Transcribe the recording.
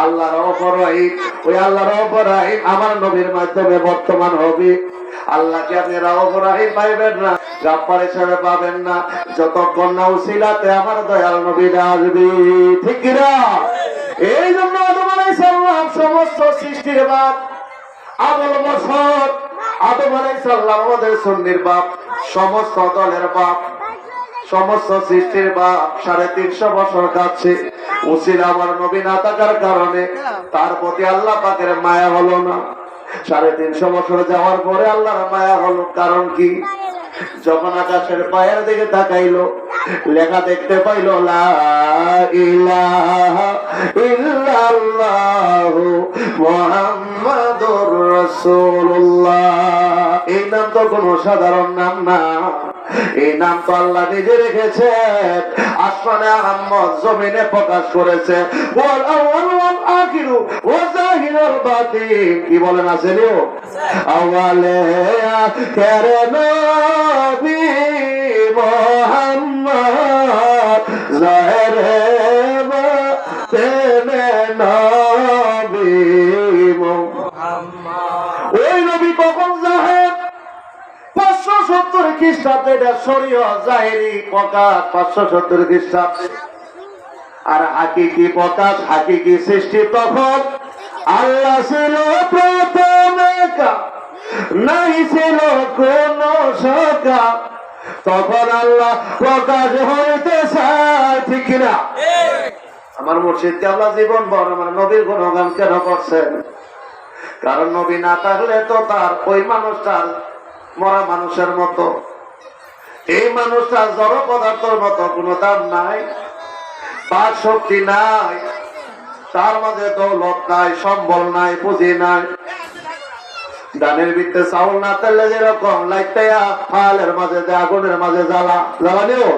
আল্লাহর অপরাধ, ওই আল্লাহর অপরাধ আমার নবীর মাধ্যমে বর্তমান হবে। আল্লাহকে আপনি রাউফ রাহিম পাইবেন না, গাফফার হিসেবে পাবেন না, যতক্ষণ না উসিলাতে আমার দয়াল নবী আসবে। ঠিক কিনা? এই জন্য আদম আলাইহিস সালাম সমস্ত সৃষ্টির বাপ, আবুল বশর আদম আলাইহিস সালাম আমাদের সুন্নির বাপ, সমস্ত দলের বাপ, সমস্ত সৃষ্টির বাপ। 350 বছর কাছে উসিলা আমার নবী না থাকার কারণে তার প্রতি আল্লাহ পাকের মায়া হলো না। 350 বছর যাওয়ার পরে আল্লাহর মায়া হলো। কারণ কি? যখন আকাশের পায়ের দিকে তাকাইলো, লেখা দেখতে পাইল লা ইলাহা ইল্লাল্লাহু মুহাম্মাদুর রাসূলুল্লাহ। এই নাম তো কোনো সাধারণ নাম না, এই নাম তো আল্লাহ নিজে রেখেছেন। আসমানে আহমদ জমিনে প্রকাশ করেছে। ওয়াল আউয়াল ওয়াল আখিরু ওয়া যাহিরুল বাতিন। কি বলেন আসেনিও? আওয়ালে আখিরে নবী মুহাম্মদ, যাহিরে বাতিনে নবী মুহাম্মদ। ওই নবী কখন জাহের? 570 খ্রিস্টাব্দে। এটা শরীয়ত, জাহেরি প্রকাশ 570 খ্রিস্টাব্দে। আর হাকিকি প্রকাশ, হাকিকি সৃষ্টি তখন আল্লাহ ছিল প্রথমে, নাই ছিল কোন সকা। তখন আল্লাহ প্রকাশ হইতে চায়। ঠিক কিনা? আমার মুর্শিদ কেবলা জীবন ভর আমার নবীর গুণগান কেন করছেন? কারণ নবী না থাকলে তো তার ওই মানুষটার মরা মানুষের মতো, এই মানুষটার জড় পদার্থের মতো কোনো দাম নাই, বাক শক্তি নাই, তার মাঝে দৌলত নাই, সম্বল নাই, পুঁজি নাই। ধানের ভিতরে চাউল না তেলে যেরকম লাইতে ফালের মাঝে আগুনের মাঝে জ্বালা জ্বালানিও